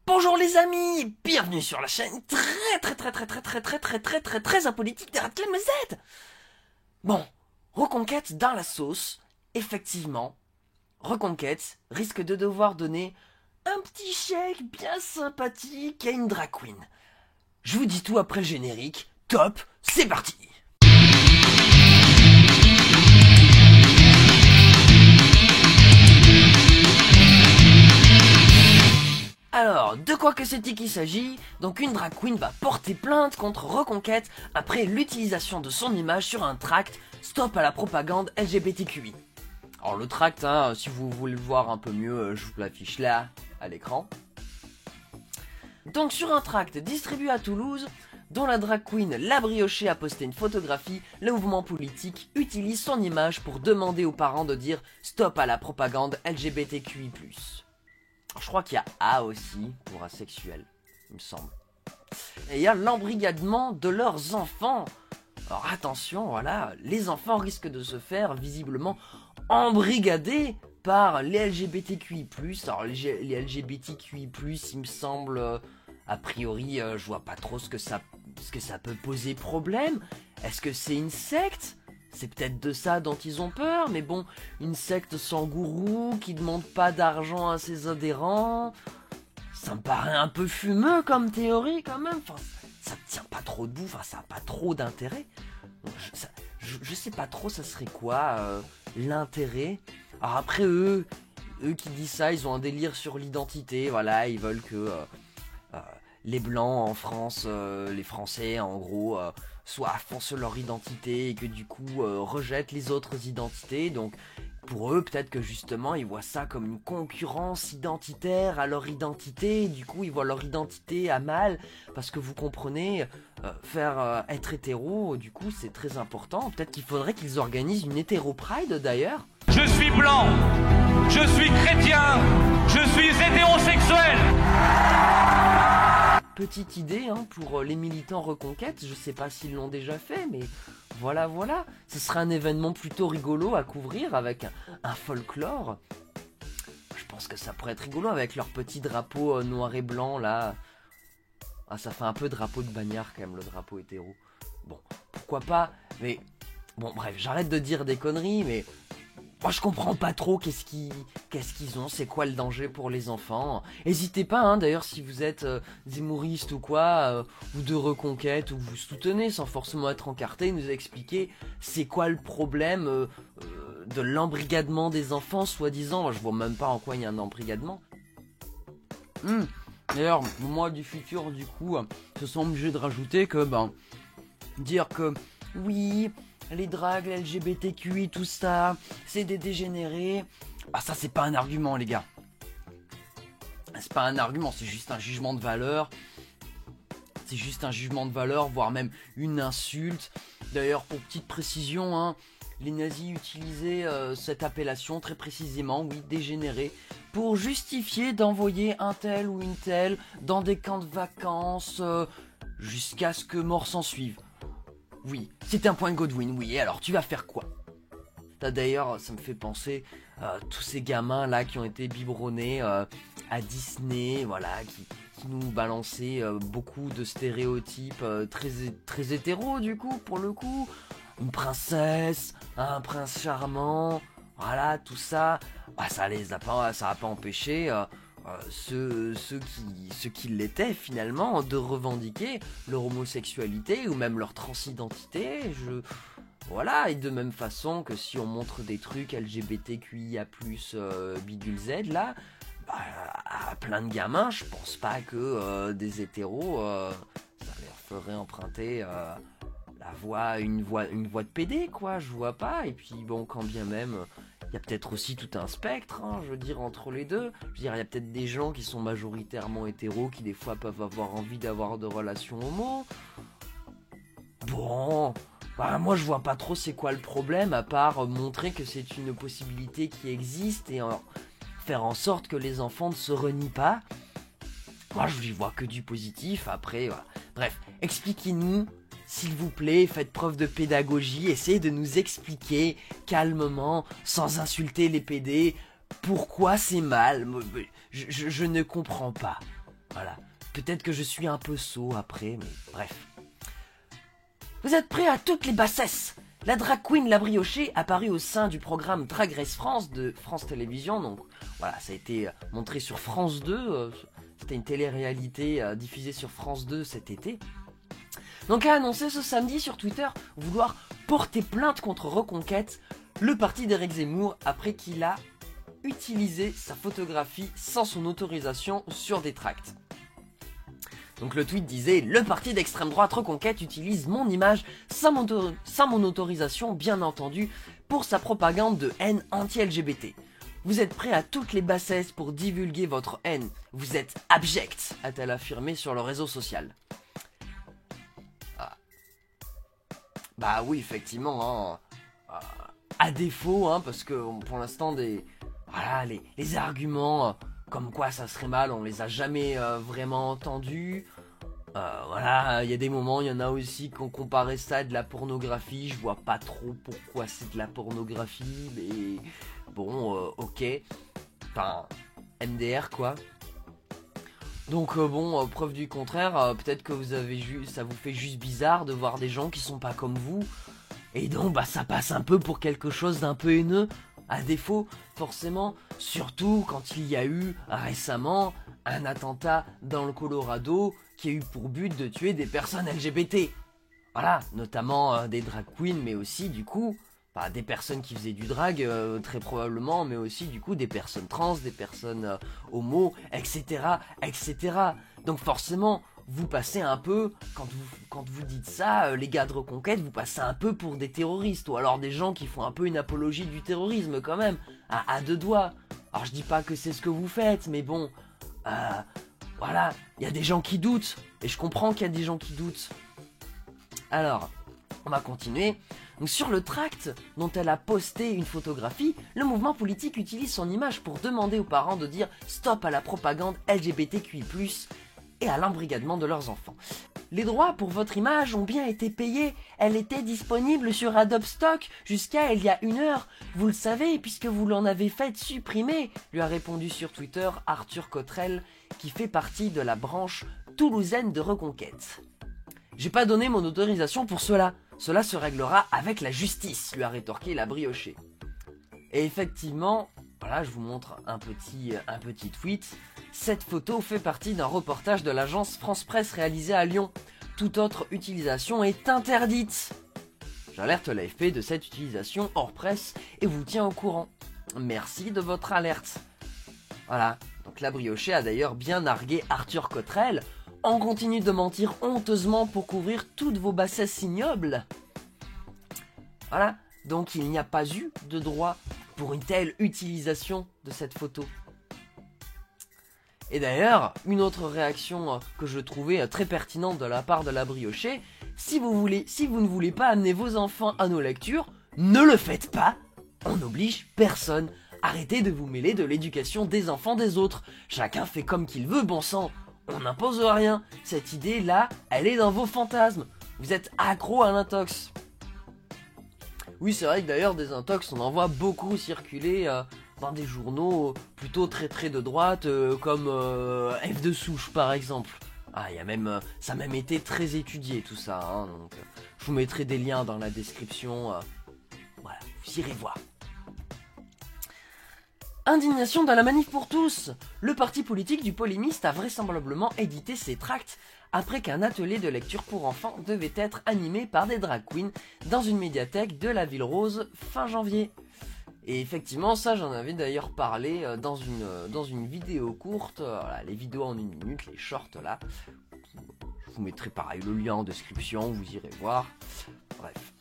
Bonjour les amis, bienvenue sur la chaîne très apolitique des Radclay Z. Bon, Reconquête dans la sauce, effectivement, Reconquête risque de devoir donner un petit chèque bien sympathique à une drag queen. Je vous dis tout après le générique, top, c'est parti. Alors, de quoi que c'est qu'il s'agit? Donc une drag queen va porter plainte contre Reconquête après l'utilisation de son image sur un tract Stop à la propagande LGBTQI. Alors le tract, si vous voulez le voir un peu mieux, je vous l'affiche là, à l'écran. Donc sur un tract distribué à Toulouse, dont la drag queen La Briochée a posté une photographie, le mouvement politique utilise son image pour demander aux parents de dire Stop à la propagande LGBTQI+. Je crois qu'il y a A aussi, pour asexuel, il me semble. Et il y a l'embrigadement de leurs enfants. Alors attention, voilà, les enfants risquent de se faire visiblement embrigader par les LGBTQI+. Alors les LGBTQI+, il me semble, a priori, je vois pas trop ce que ça peut poser problème. Est-ce que c'est une secte ? C'est peut-être de ça dont ils ont peur, mais bon, une secte sans gourou qui demande pas d'argent à ses adhérents, ça me paraît un peu fumeux comme théorie quand même. Enfin, ça tient pas trop debout, enfin, ça a pas trop d'intérêt. Je sais pas trop, ça serait quoi l'intérêt. Alors après eux qui disent ça, ils ont un délire sur l'identité. Voilà, ils veulent que les blancs en France, les Français en gros, soient à fond sur leur identité et que du coup rejettent les autres identités. Donc pour eux, peut-être que justement ils voient ça comme une concurrence identitaire à leur identité. Et du coup ils voient leur identité à mal parce que vous comprenez, être hétéro, du coup c'est très important. Peut-être qu'il faudrait qu'ils organisent une hétéro pride d'ailleurs. Je suis blanc, je suis chrétien, je suis hétérosexuel. Petite idée pour les militants Reconquête, je sais pas s'ils l'ont déjà fait, mais voilà, ce sera un événement plutôt rigolo à couvrir avec un folklore. Je pense que ça pourrait être rigolo avec leur petit drapeau noir et blanc là. Ah, ça fait un peu drapeau de bagnard quand même, le drapeau hétéro. Bon, pourquoi pas, mais bon bref, j'arrête de dire des conneries, mais moi je comprends pas trop qu'est-ce qu'ils ont, c'est quoi le danger pour les enfants. N'hésitez pas d'ailleurs si vous êtes zémouriste ou quoi, ou de Reconquête, ou vous soutenez sans forcément être encarté, nous expliquer c'est quoi le problème de l'embrigadement des enfants soi-disant. Je vois même pas en quoi il y a un embrigadement. D'ailleurs, moi du futur du coup, se sont obligés de rajouter que dire que oui, les dragues, les LGBTQI, tout ça, c'est des dégénérés. Ah ça c'est pas un argument les gars. C'est pas un argument, c'est juste un jugement de valeur. C'est juste un jugement de valeur, voire même une insulte. D'ailleurs, pour petite précision, les nazis utilisaient cette appellation très précisément, oui, dégénéré, pour justifier d'envoyer un tel ou une telle dans des camps de vacances jusqu'à ce que mort s'en suive. Oui, c'est un point Godwin, oui, et alors tu vas faire quoi? D'ailleurs, ça me fait penser à tous ces gamins là qui ont été biberonnés à Disney, voilà, qui nous balançaient beaucoup de stéréotypes très hétéros du coup, pour le coup. Une princesse, un prince charmant, voilà, tout ça. Ça a pas empêché ceux qui l'étaient finalement de revendiquer leur homosexualité ou même leur transidentité. Voilà, et de même façon que si on montre des trucs LGBTQIA+, bidule Z, là, à plein de gamins, je pense pas que des hétéros, ça leur ferait emprunter une voix de PD, quoi, je vois pas. Et puis bon, quand bien même, il y a peut-être aussi tout un spectre, je veux dire, entre les deux. Je veux dire, il y a peut-être des gens qui sont majoritairement hétéros, qui des fois peuvent avoir envie d'avoir de relations homo. Bon, moi je vois pas trop c'est quoi le problème, à part montrer que c'est une possibilité qui existe et faire en sorte que les enfants ne se renient pas. Moi je n'y vois que du positif, après, voilà. Bref, expliquez-nous, s'il vous plaît, faites preuve de pédagogie, essayez de nous expliquer calmement, sans insulter les PD, pourquoi c'est mal. Je ne comprends pas. Voilà. Peut-être que je suis un peu sot après, mais bref. Vous êtes prêts à toutes les bassesses? La drag queen La Briochée, apparue au sein du programme Drag Race France de France Télévisions, donc voilà, ça a été montré sur France 2, c'était une télé-réalité diffusée sur France 2 cet été. Donc a annoncé ce samedi sur Twitter vouloir porter plainte contre Reconquête, le parti d'Éric Zemmour, après qu'il a utilisé sa photographie sans son autorisation sur des tracts. Donc le tweet disait « Le parti d'extrême droite Reconquête utilise mon image sans mon autorisation, bien entendu, pour sa propagande de haine anti-LGBT. Vous êtes prêts à toutes les bassesses pour divulguer votre haine. Vous êtes abject », a-t-elle affirmé sur le réseau social. Ah. Bah oui, effectivement, hein. À défaut, hein, parce que pour l'instant, voilà, les arguments comme quoi ça serait mal, on les a jamais vraiment entendus. Voilà, il y a des moments, il y en a aussi qui ont comparé ça à de la pornographie. Je vois pas trop pourquoi c'est de la pornographie, mais bon, ok. Enfin, MDR quoi. Donc bon, preuve du contraire, peut-être que ça vous fait juste bizarre de voir des gens qui sont pas comme vous. Et donc bah ça passe un peu pour quelque chose d'un peu haineux. À défaut, forcément, surtout quand il y a eu récemment un attentat dans le Colorado qui a eu pour but de tuer des personnes LGBT. Voilà, notamment des drag queens, mais aussi du coup, des personnes qui faisaient du drag, très probablement, mais aussi du coup des personnes trans, des personnes homo, etc., etc. Donc forcément, vous passez un peu, quand vous dites ça, les gars de Reconquête, vous passez un peu pour des terroristes, ou alors des gens qui font un peu une apologie du terrorisme quand même, à deux doigts. Alors je dis pas que c'est ce que vous faites, mais bon, voilà, il y a des gens qui doutent, et je comprends qu'il y a des gens qui doutent. Alors, on va continuer. Donc sur le tract dont elle a posté une photographie, le mouvement politique utilise son image pour demander aux parents de dire stop à la propagande LGBTQI+, et à l'embrigadement de leurs enfants. Les droits pour votre image ont bien été payés, elle était disponible sur Adobe Stock jusqu'à il y a 1 heure, vous le savez puisque vous l'en avez fait supprimer, lui a répondu sur Twitter Arthur Cottrell, qui fait partie de la branche toulousaine de Reconquête. J'ai pas donné mon autorisation pour cela se réglera avec la justice, lui a rétorqué La Briochée. Et effectivement, voilà, je vous montre un petit tweet. Cette photo fait partie d'un reportage de l'agence France Presse réalisé à Lyon. Toute autre utilisation est interdite. J'alerte l'AFP de cette utilisation hors presse et vous tiens au courant. Merci de votre alerte. Voilà, donc La Briochée a d'ailleurs bien nargué Arthur Cottrell. On continue de mentir honteusement pour couvrir toutes vos bassesses ignobles. Voilà, donc il n'y a pas eu de droit pour une telle utilisation de cette photo. Et d'ailleurs, une autre réaction que je trouvais très pertinente de la part de La Briochée, si vous ne voulez pas amener vos enfants à nos lectures, ne le faites pas. On n'oblige personne. Arrêtez de vous mêler de l'éducation des enfants des autres. Chacun fait comme qu'il veut, bon sang. On n'impose rien. Cette idée-là, elle est dans vos fantasmes. Vous êtes accro à l'intox. Oui, c'est vrai que d'ailleurs, des intox, on en voit beaucoup circuler dans des journaux plutôt très de droite, comme F de Souche, par exemple. Ah, ça a même été très étudié, tout ça. Hein, donc, je vous mettrai des liens dans la description. Voilà, vous irez voir. Indignation dans la manif pour tous. Le parti politique du polémiste a vraisemblablement édité ses tracts après qu'un atelier de lecture pour enfants devait être animé par des drag queens dans une médiathèque de la Ville Rose fin janvier. Et effectivement, ça j'en avais d'ailleurs parlé dans une vidéo courte, voilà, les vidéos en 1 minute, les shorts là. Je vous mettrai pareil le lien en description, vous irez voir. Bref.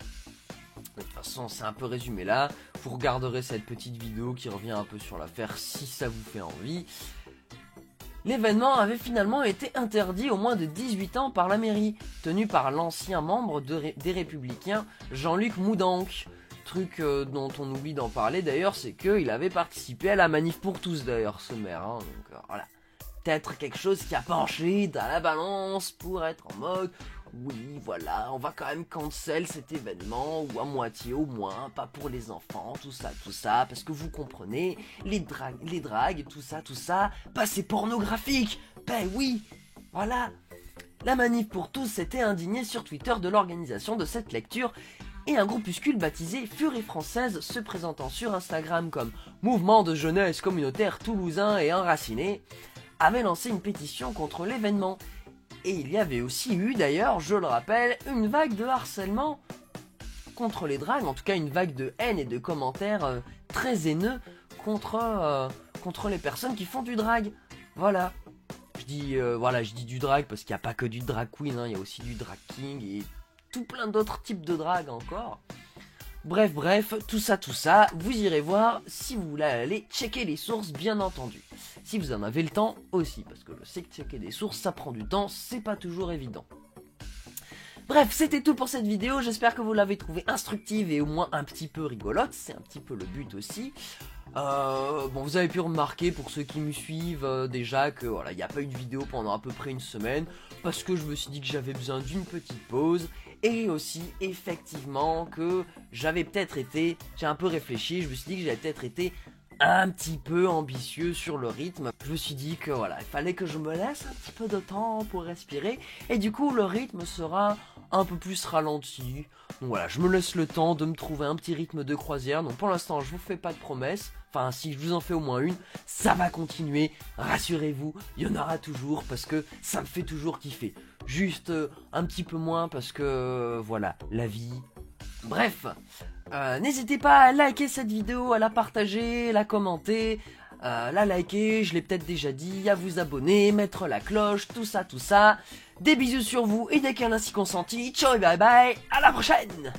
De toute façon, c'est un peu résumé là. Vous regarderez cette petite vidéo qui revient un peu sur l'affaire si ça vous fait envie. L'événement avait finalement été interdit aux moins de 18 ans par la mairie, tenu par l'ancien membre des Républicains, Jean-Luc Moudanque. Truc dont on oublie d'en parler d'ailleurs, c'est qu'il avait participé à la manif pour tous d'ailleurs, ce maire. Hein, donc voilà. Peut-être quelque chose qui a penché dans la balance pour être en mode oui, voilà, on va quand même cancel cet événement, ou à moitié au moins, pas pour les enfants, tout ça, parce que vous comprenez, les dragues, tout ça, bah c'est pornographique. Ben oui, voilà. La Manif pour tous s'était indignée sur Twitter de l'organisation de cette lecture, et un groupuscule baptisé Furie Française, se présentant sur Instagram comme mouvement de jeunesse communautaire toulousain et enraciné, avait lancé une pétition contre l'événement. Et il y avait aussi eu d'ailleurs, je le rappelle, une vague de harcèlement contre les dragues, en tout cas une vague de haine et de commentaires très haineux contre les personnes qui font du drag. Voilà. Je dis du drag parce qu'il n'y a pas que du drag queen, hein, il y a aussi du drag king et tout plein d'autres types de drag encore. Bref, tout ça, vous irez voir si vous voulez aller checker les sources, bien entendu. Si vous en avez le temps aussi, parce que je sais que checker des sources, ça prend du temps, c'est pas toujours évident. Bref, c'était tout pour cette vidéo, j'espère que vous l'avez trouvée instructive et au moins un petit peu rigolote, c'est un petit peu le but aussi. Bon, vous avez pu remarquer pour ceux qui me suivent déjà que voilà, il n'y a pas eu de vidéo pendant à peu près une semaine parce que je me suis dit que j'avais besoin d'une petite pause et aussi effectivement que j'ai un peu réfléchi, je me suis dit que j'avais peut-être été un petit peu ambitieux sur le rythme. Je me suis dit que voilà, il fallait que je me laisse un petit peu de temps pour respirer et du coup le rythme sera un peu plus ralenti. Donc voilà, je me laisse le temps de me trouver un petit rythme de croisière. Donc pour l'instant, je vous fais pas de promesses. Enfin, si je vous en fais au moins une, ça va continuer. Rassurez-vous, il y en aura toujours parce que ça me fait toujours kiffer. Juste un petit peu moins parce que voilà, la vie. Bref, n'hésitez pas à liker cette vidéo, à la partager, la commenter, la liker, je l'ai peut-être déjà dit, à vous abonner, mettre la cloche, tout ça. Des bisous sur vous et des câlins si consentis. Ciao et bye bye, à la prochaine!